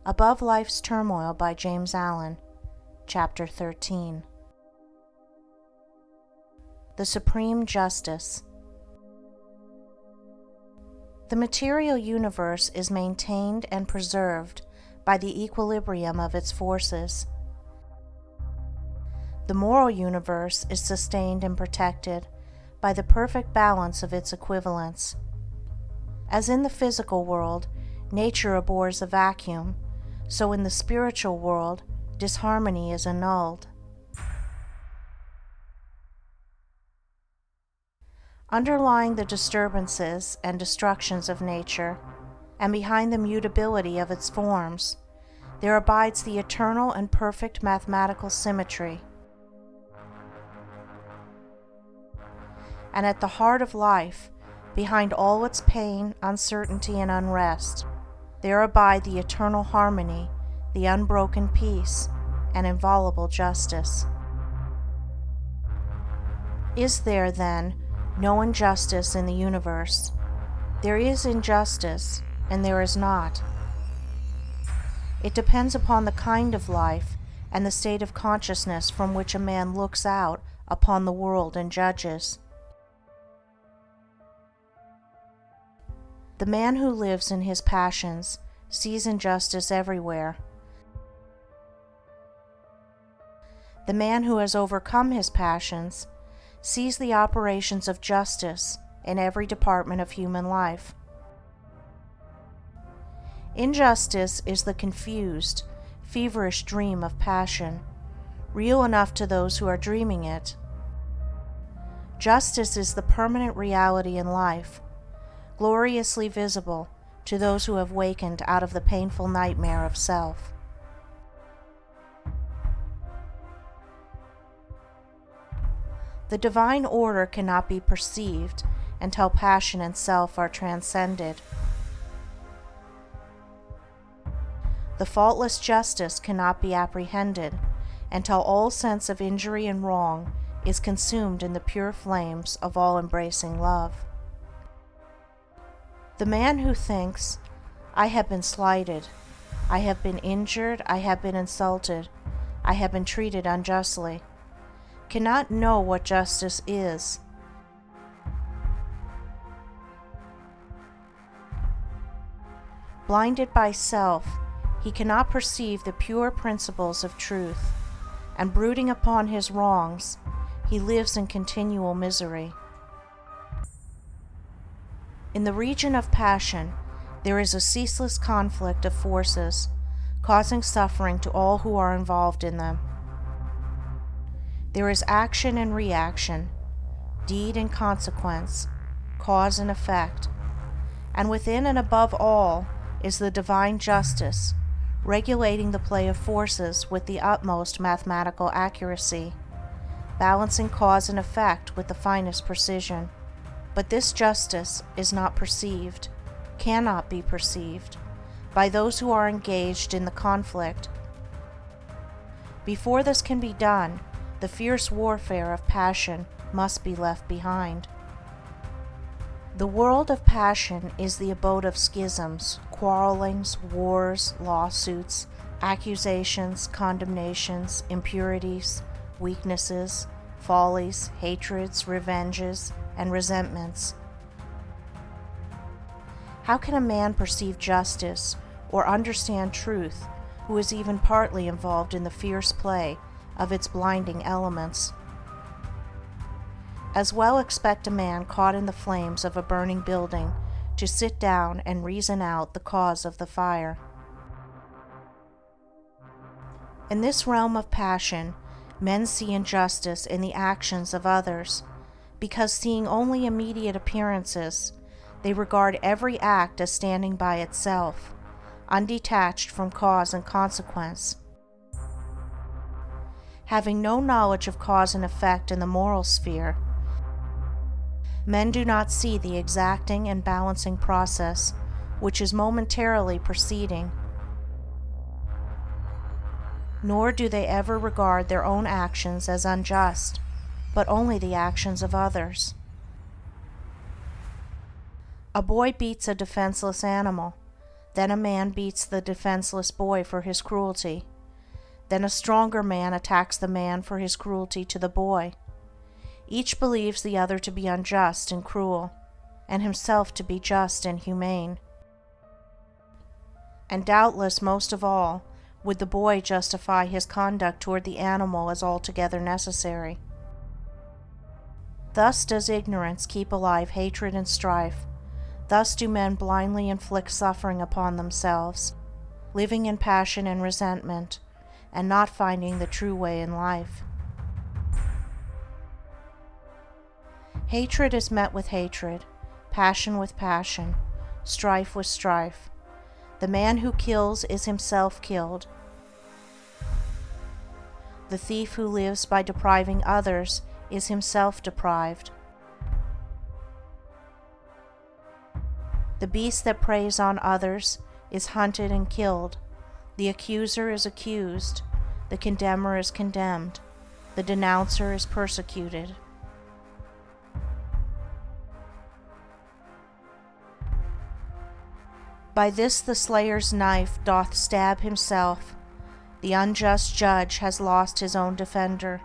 Above Life's Turmoil by James Allen, Chapter 13. The Supreme Justice. The material universe is maintained and preserved by the equilibrium of its forces. The moral universe is sustained and protected by the perfect balance of its equivalents. As in the physical world, nature abhors a vacuum, so in the spiritual world, disharmony is annulled. Underlying the disturbances and destructions of nature, and behind the mutability of its forms, there abides the eternal and perfect mathematical symmetry. And at the heart of life, behind all its pain, uncertainty, and unrest, there abide the eternal harmony, the unbroken peace, and inviolable justice. Is there, then, no injustice in the universe? There is injustice, and there is not. It depends upon the kind of life and the state of consciousness from which a man looks out upon the world and judges. The man who lives in his passions sees injustice everywhere. The man who has overcome his passions sees the operations of justice in every department of human life. Injustice is the confused, feverish dream of passion, real enough to those who are dreaming it. Justice is the permanent reality in life, gloriously visible to those who have wakened out of the painful nightmare of self. The divine order cannot be perceived until passion and self are transcended. The faultless justice cannot be apprehended until all sense of injury and wrong is consumed in the pure flames of all-embracing love. The man who thinks, "I have been slighted, I have been injured, I have been insulted, I have been treated unjustly," cannot know what justice is. Blinded by self, he cannot perceive the pure principles of truth, and brooding upon his wrongs, he lives in continual misery. In the region of passion, there is a ceaseless conflict of forces, causing suffering to all who are involved in them. There is action and reaction, deed and consequence, cause and effect, and within and above all is the divine justice, regulating the play of forces with the utmost mathematical accuracy, balancing cause and effect with the finest precision. But this justice is not perceived, cannot be perceived, by those who are engaged in the conflict. Before this can be done, the fierce warfare of passion must be left behind. The world of passion is the abode of schisms, quarrelings, wars, lawsuits, accusations, condemnations, impurities, weaknesses, follies, hatreds, revenges, and resentments. How can a man perceive justice or understand truth who is even partly involved in the fierce play of its blinding elements? As well expect a man caught in the flames of a burning building to sit down and reason out the cause of the fire. In this realm of passion, men see injustice in the actions of others, because seeing only immediate appearances, they regard every act as standing by itself, undetached from cause and consequence. Having no knowledge of cause and effect in the moral sphere, men do not see the exacting and balancing process which is momentarily proceeding, nor do they ever regard their own actions as unjust, but only the actions of others. A boy beats a defenseless animal. Then a man beats the defenseless boy for his cruelty. Then a stronger man attacks the man for his cruelty to the boy. Each believes the other to be unjust and cruel, and himself to be just and humane. And doubtless most of all would the boy justify his conduct toward the animal as altogether necessary. Thus does ignorance keep alive hatred and strife. Thus do men blindly inflict suffering upon themselves, living in passion and resentment, and not finding the true way in life. Hatred is met with hatred, passion with passion, strife with strife. The man who kills is himself killed. The thief who lives by depriving others is himself deprived. The beast that preys on others is hunted and killed. The accuser is accused. The condemner is condemned. The denouncer is persecuted. By this the slayer's knife doth stab himself. The unjust judge has lost his own defender.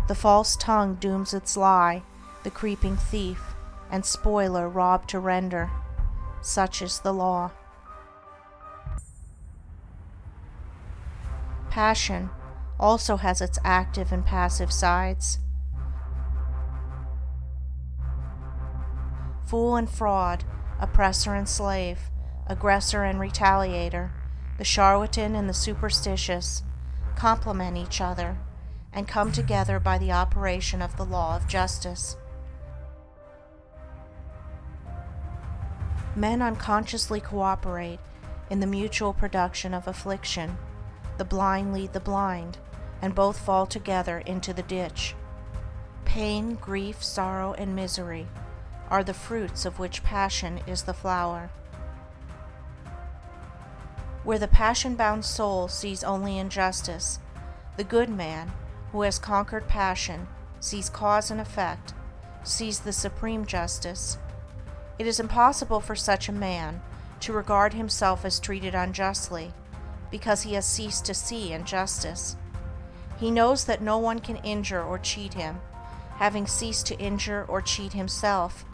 The false tongue dooms its lie, the creeping thief and spoiler robbed to render. Such is the law. Passion also has its active and passive sides. Fool and fraud, oppressor and slave, aggressor and retaliator, the charlatan and the superstitious, complement each other and come together by the operation of the law of justice. Men unconsciously cooperate in the mutual production of affliction. The blind lead the blind, and both fall together into the ditch. Pain, grief, sorrow, and misery are the fruits of which passion is the flower. Where the passion-bound soul sees only injustice, the good man, who has conquered passion, sees cause and effect, sees the supreme justice. It is impossible for such a man to regard himself as treated unjustly, because he has ceased to see injustice. He knows that no one can injure or cheat him, having ceased to injure or cheat himself.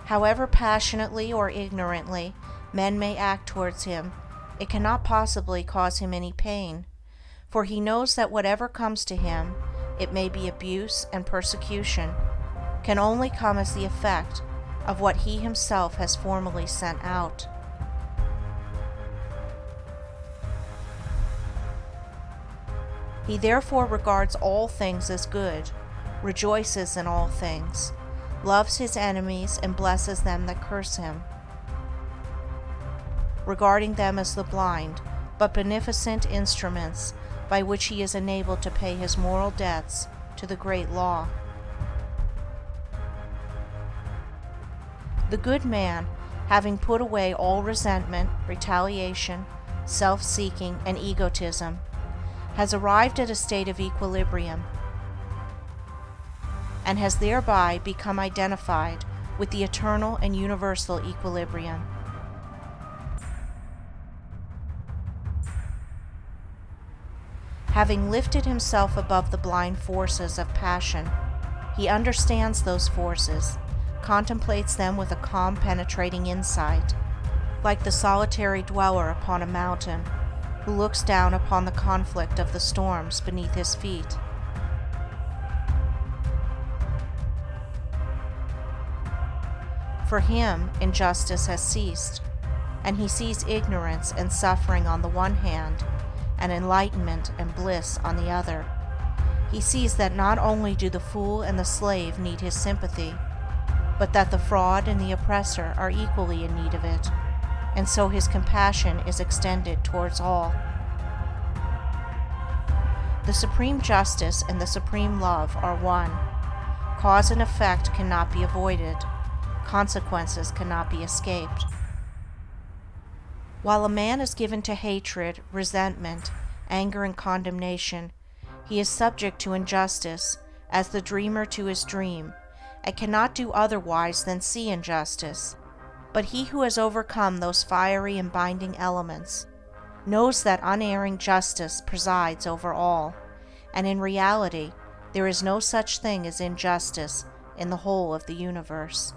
However passionately or ignorantly men may act towards him, it cannot possibly cause him any pain, for he knows that whatever comes to him, it may be abuse and persecution, can only come as the effect of what he himself has formerly sent out. He therefore regards all things as good, rejoices in all things, loves his enemies and blesses them that curse him, regarding them as the blind but beneficent instruments by which he is enabled to pay his moral debts to the great law. The good man, having put away all resentment, retaliation, self-seeking, and egotism, has arrived at a state of equilibrium, and has thereby become identified with the eternal and universal equilibrium. Having lifted himself above the blind forces of passion, he understands those forces, contemplates them with a calm, penetrating insight, like the solitary dweller upon a mountain, who looks down upon the conflict of the storms beneath his feet. For him, injustice has ceased, and he sees ignorance and suffering on the one hand, and enlightenment and bliss on the other. He sees that not only do the fool and the slave need his sympathy, but that the fraud and the oppressor are equally in need of it, and so his compassion is extended towards all. The supreme justice and the supreme love are one. Cause and effect cannot be avoided. Consequences cannot be escaped. While a man is given to hatred, resentment, anger, and condemnation, he is subject to injustice, as the dreamer to his dream, and cannot do otherwise than see injustice. But he who has overcome those fiery and binding elements knows that unerring justice presides over all, and in reality there is no such thing as injustice in the whole of the universe.